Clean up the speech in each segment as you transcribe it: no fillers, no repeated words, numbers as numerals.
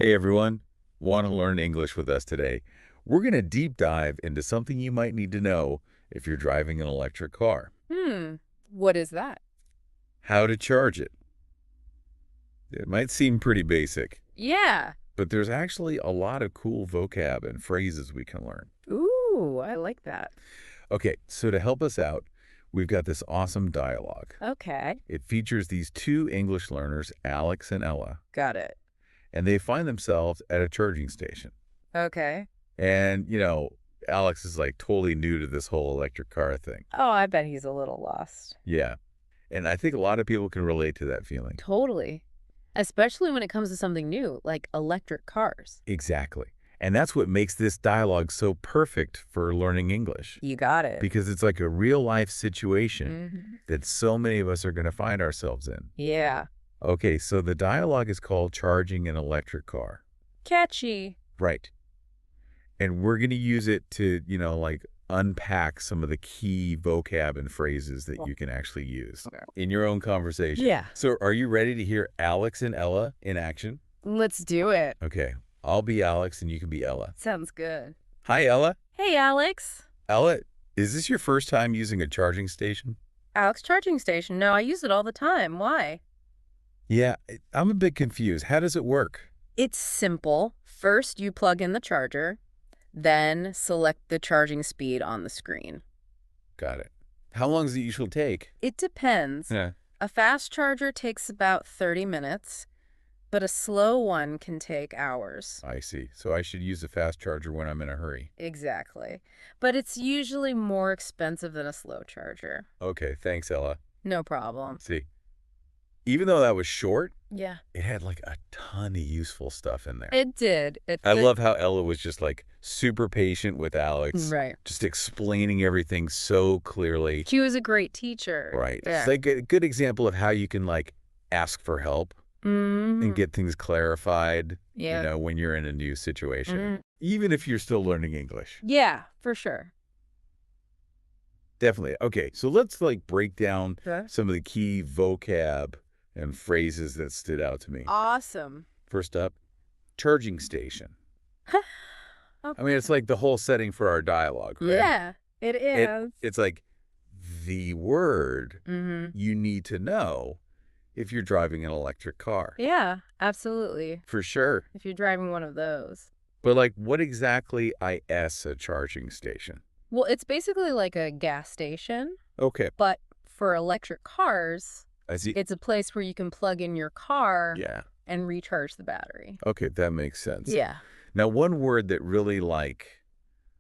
Hey everyone, want to learn English with us today? We're going to deep dive into something you might need to know if you're driving an electric car. What is that? How to charge it. It might seem pretty basic, Yeah. but there's actually a lot of cool vocab and phrases we can learn. Ooh, I like that. Okay, so to help us out, we've got this awesome dialogue. Okay. It features these two English learners, Alex and Ella, Got it. and they find themselves at a charging station. Okay. And, Alex is like totally new to this whole electric car thing. Oh, I bet he's a little lost. Yeah. And I think a lot of people can relate to that feeling. Totally. Especially when it comes to something new, like electric cars. Exactly. And that's what makes this dialogue so perfect for learning English. You got it. Because it's like a real life situation Mm-hmm. that so many of us are going to find ourselves in. Yeah. Okay, so the dialogue is called Charging an Electric Car. Catchy. Right. And we're going to use it to, unpack some of the key vocab and phrases that you can actually use in your own conversation. Yeah. So are you ready to hear Alex and Ella in action? Let's do it. Okay, I'll be Alex and you can be Ella. Sounds good. Hi, Ella. Hey, Alex. Ella, is this your first time using a charging station? Alex charging station. No, I use it all the time. Why? Yeah, I'm a bit confused. How does it work? It's simple. First, you plug in the charger, then select the charging speed on the screen. Got it. How long does it usually take? It depends. Yeah. A fast charger takes about 30 minutes, but a slow one can take hours. I see. So I should use a fast charger when I'm in a hurry. Exactly. But it's usually more expensive than a slow charger. Okay, thanks, Ella. No problem. See, even though that was short, Yeah. it had like a ton of useful stuff in there. It did. I love how Ella was just like super patient with Alex. Right. Just explaining everything so clearly. She was a great teacher. Right. Yeah. It's like a good example of how you can like ask for help and get things clarified, Yeah. when you're in a new situation, Mhm. even if you're still learning English. Yeah, for sure. Definitely. Okay, so let's like break down Okay. some of the key vocab and phrases that stood out to me. Awesome. First up, charging station. Okay. I mean, it's like the whole setting for our dialogue, right? Yeah, it is. It's like the word Mm-hmm. you need to know if you're driving an electric car. Yeah, absolutely. For sure. If you're driving one of those. But like, what exactly is a charging station? Well, it's basically like a gas station, Okay, but for electric cars, I see. it's a place where you can plug in your car Yeah. and recharge the battery. Okay, that makes sense. Yeah. Now, one word that really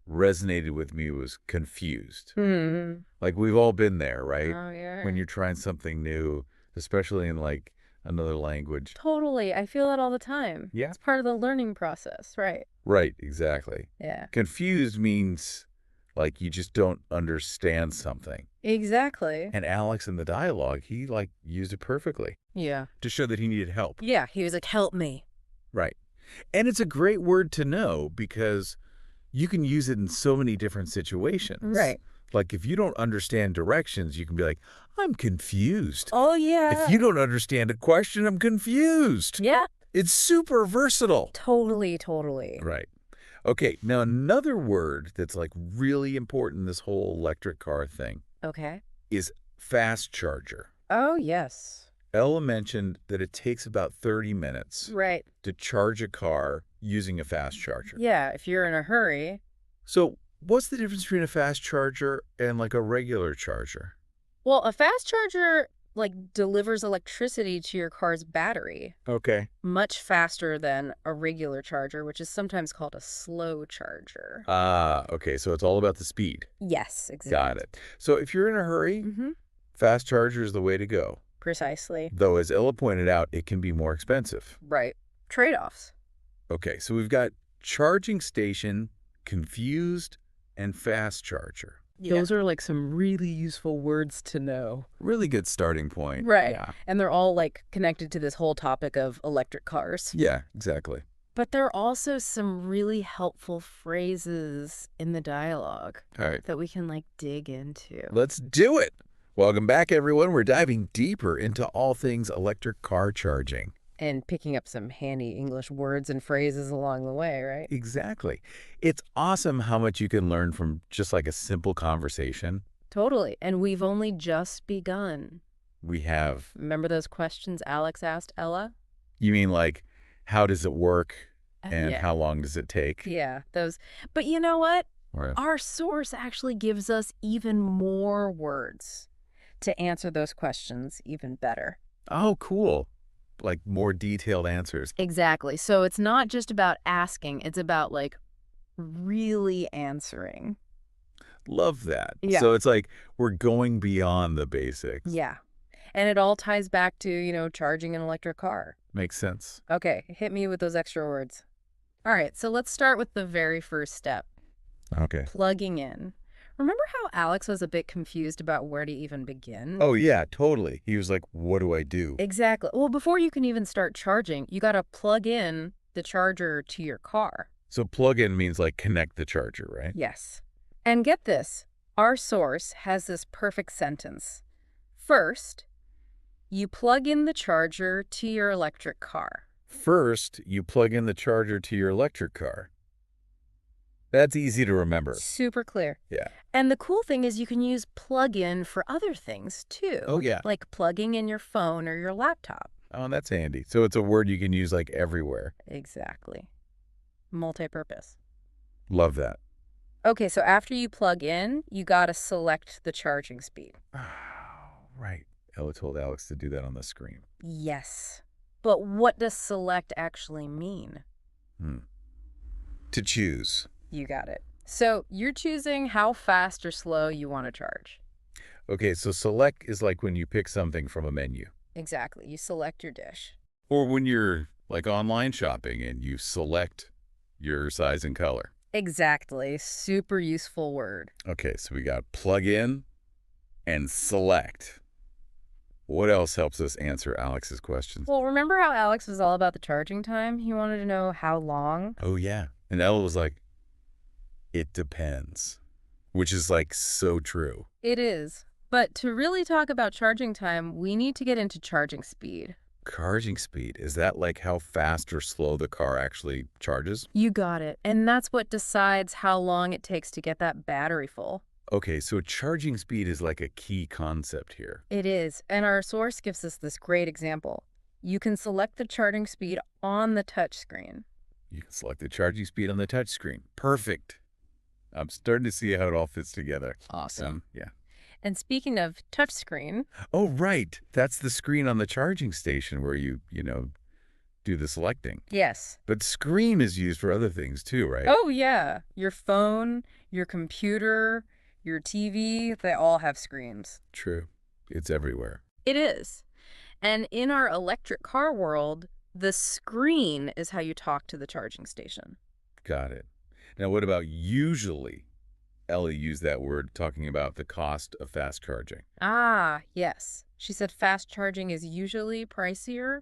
resonated with me was confused. Mm-hmm. Like we've all been there, right? Oh, yeah. When you're trying something new, especially in like another language. Totally. I feel that all the time. Yeah. It's part of the learning process, right? Right, exactly. Yeah. Confused means like you just don't understand something. Exactly. And Alex in the dialogue, he like used it perfectly Yeah. to show that he needed help. Yeah, he was like, help me. Right. And it's a great word to know because you can use it in so many different situations. Right. Like if you don't understand directions, you can be like, I'm confused. Oh, yeah. If you don't understand a question, I'm confused. Yeah. It's super versatile. Totally, totally. Right. Okay, now another word that's like really important in this whole electric car thing Okay. is fast charger. Oh, yes. Ella mentioned that it takes about 30 minutes Right. to charge a car using a fast charger. Yeah, if you're in a hurry. So what's the difference between a fast charger and like a regular charger? Well, a fast charger, delivers electricity to your car's battery Okay. much faster than a regular charger, which is sometimes called a slow charger. Okay, so it's all about the speed. Yes, exactly. Got it. So if you're in a hurry, Mm-hmm. fast charger is the way to go. Precisely. Though, as Ella pointed out, it can be more expensive. Right. Trade-offs. Okay, so we've got charging station, confused, and fast charger. Yeah. Those are some really useful words to know. Really good starting point. Right. Yeah. And they're all connected to this whole topic of electric cars. Yeah, exactly. But there are also some really helpful phrases in the dialogue All right, that we can dig into. let's do it. Welcome back, everyone. We're diving deeper into all things electric car charging. And picking up some handy English words and phrases along the way, right? Exactly. It's awesome how much you can learn from just like a simple conversation. Totally. And we've only just begun. We have, Remember those questions Alex asked Ella? you mean like, how does it work and Yeah. how long does it take? Yeah, those. But you know what? Or, Our source actually gives us even more words to answer those questions even better. oh, cool. Like more detailed answers. Exactly. So it's not just about asking, it's about like really answering. Love that. Yeah. So it's like we're going beyond the basics. Yeah. And it all ties back to, charging an electric car. Makes sense. Okay, hit me with those extra words. All right, so let's start with the very first step, Okay. plugging in. Remember how Alex was a bit confused about where to even begin? Oh, yeah, totally. He was like, what do I do? Exactly. Well, before you can even start charging, you got to plug in the charger to your car. So plug in means like connect the charger, right? Yes. And get this, our source has this perfect sentence. First, you plug in the charger to your electric car. First, you plug in the charger to your electric car. That's easy to remember. Super clear. Yeah. And the cool thing is you can use plug-in for other things too. Oh, yeah. Like plugging in your phone or your laptop. Oh, that's handy. So it's a word you can use like everywhere. Exactly. Multi-purpose. Love that. Okay, so after you plug in, you got to select the charging speed. Oh, right. Ella told Alex to do that on the screen. Yes. But what does select actually mean? To choose. You got it. So you're choosing how fast or slow you want to charge. Okay, so select is like when you pick something from a menu. Exactly. You select your dish. Or when you're like online shopping and you select your size and color. Exactly. Super useful word. Okay, so we got plug in and select. What else helps us answer Alex's questions? Well, remember how Alex was all about the charging time? He wanted to know how long. Oh, yeah. And Ella was like, it depends, which is like so true. It is. But to really talk about charging time, we need to get into charging speed. Charging speed, is that like how fast or slow the car actually charges? You got it. And that's what decides how long it takes to get that battery full. Okay, so charging speed is like a key concept here. It is. And our source gives us this great example. You can select the charging speed on the touchscreen. You can select the charging speed on the touchscreen. Perfect. I'm starting to see how it all fits together. Yeah. And speaking of touchscreen, Oh, right. That's the screen on the charging station where you do the selecting. yes. But screen is used for other things too, right? Oh, yeah. Your phone, your computer, your TV, they all have screens. True. It's everywhere. It is. And in our electric car world, the screen is how you talk to the charging station. Got it. Now, what about usually? Ella used that word talking about the cost of fast charging. Ah, yes. She said fast charging is usually pricier.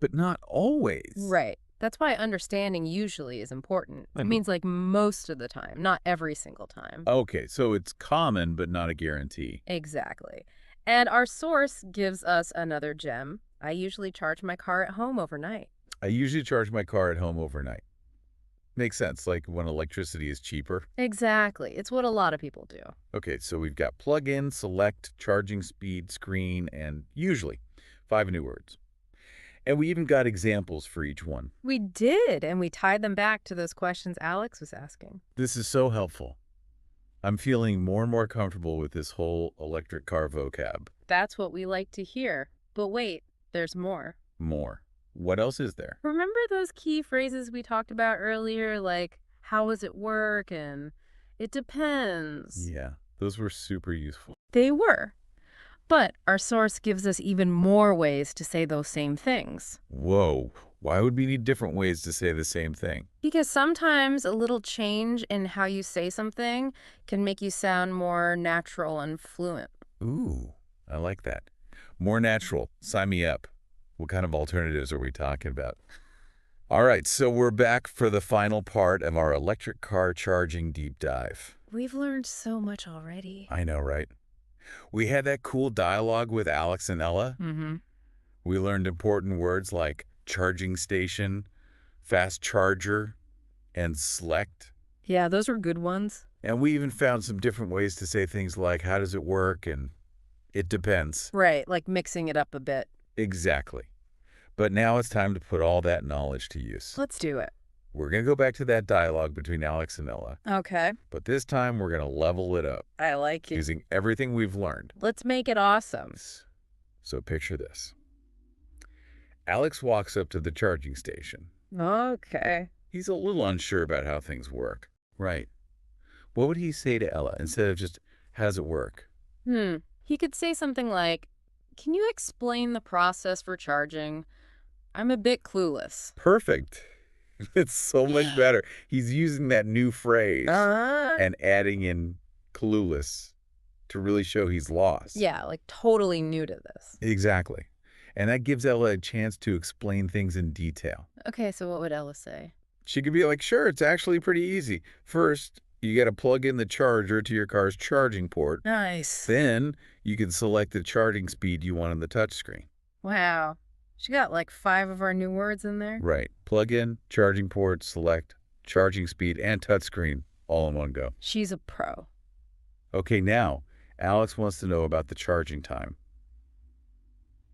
But not always. Right. That's why understanding usually is important. I It know. means like most of the time, not every single time. Okay, so it's common, but not a guarantee. Exactly. And our source gives us another gem. I usually charge my car at home overnight. I usually charge my car at home overnight. Makes sense, like when electricity is cheaper. Exactly. It's what a lot of people do. Okay, so we've got plug in, select, charging speed, screen, and usually 5 new words. And we even got examples for each one. We did, and we tied them back to those questions Alex was asking. This is so helpful. I'm feeling more and more comfortable with this whole electric car vocab. That's what we like to hear. But wait, there's more. More. What else is there? Remember those key phrases we talked about earlier, like, how does it work, and it depends? Yeah, those were super useful. They were. But our source gives us even more ways to say those same things. Whoa, why would we need different ways to say the same thing? Because sometimes a little change in how you say something can make you sound more natural and fluent. Ooh, I like that. More natural. Sign me up. What kind of alternatives are we talking about? All right, so we're back for the final part of our electric car charging deep dive. We've learned so much already. I know, right? We had that cool dialogue with Alex and Ella. Mm-hmm. We learned important words like charging station, fast charger, and select. Yeah, those were good ones. And we even found some different ways to say things like, how does it work? And it depends. Right, like mixing it up a bit. Exactly. But now it's time to put all that knowledge to use. Let's do it. We're going to go back to that dialogue between Alex and Ella, Okay, but this time we're going to level it up I like it. using everything we've learned. Let's make it awesome. So picture this. Alex walks up to the charging station. Okay. He's a little unsure about how things work. Right. What would he say to Ella instead of just, how does it work? He could say something like, "Can you explain the process for charging? I'm a bit clueless." Perfect. It's so much better. He's using that new phrase and adding in clueless to really show he's lost. Yeah, like totally new to this. Exactly. And that gives Ella a chance to explain things in detail. Okay, so what would Ella say? She could be like, sure, it's actually pretty easy. First, you got to plug in the charger to your car's charging port. Nice. Then you can select the charging speed you want on the touchscreen. Wow. She got like 5 of our new words in there. Right. Plug in, charging port, select, charging speed, and touchscreen all in one go. She's a pro. Okay, now, Alex wants to know about the charging time.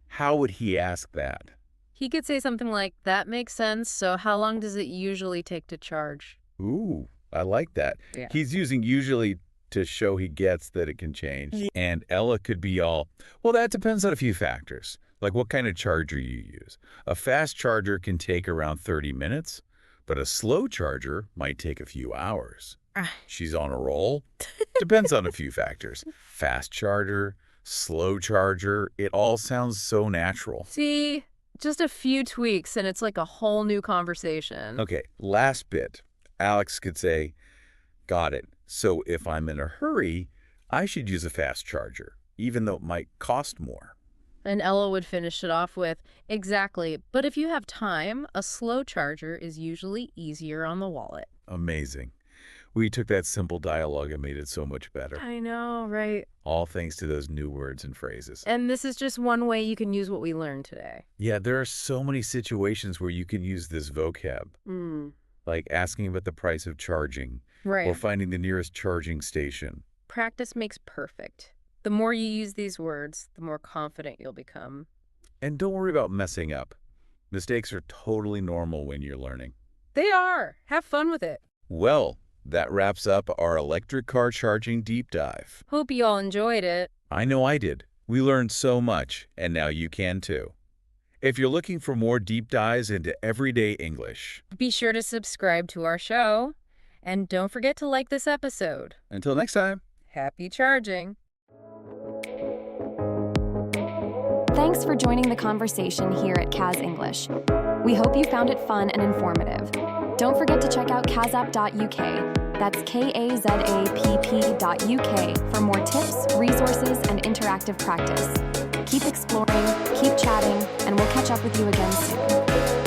How would he ask that? He could say something like, "That makes sense, so how long does it usually take to charge?" Ooh, I like that. Yeah. He's using usually to show he gets that it can change. And Ella could be all, well, that depends on a few factors, like what kind of charger you use. A fast charger can take around 30 minutes, but a slow charger might take a few hours. She's on a roll. Depends on a few factors. Fast charger, slow charger, it all sounds so natural. See, just a few tweaks and it's like a whole new conversation. Okay, last bit. Alex could say, got it. So if I'm in a hurry, I should use a fast charger, even though it might cost more. And Ella would finish it off with, "Exactly, but if you have time, a slow charger is usually easier on the wallet." Amazing. We took that simple dialogue and made it so much better. I know, right? All thanks to those new words and phrases. And this is just one way you can use what we learned today. Yeah, there are so many situations where you can use this vocab, like asking about the price of charging Right. or finding the nearest charging station. Practice makes perfect. The more you use these words, the more confident you'll become. And don't worry about messing up. Mistakes are totally normal when you're learning. They are. Have fun with it. Well, that wraps up our electric car charging deep dive. Hope you all enjoyed it. I know I did. We learned so much, and now you can too. If you're looking for more deep dives into everyday English, Be sure to subscribe to our show. And don't forget to like this episode. until next time. Happy charging. Thanks for joining the conversation here at Kaz English. We hope you found it fun and informative. Don't forget to check out kazapp.uk. That's KAZAPP.uk for more tips, resources, and interactive practice. Keep exploring, keep chatting, and we'll catch up with you again soon.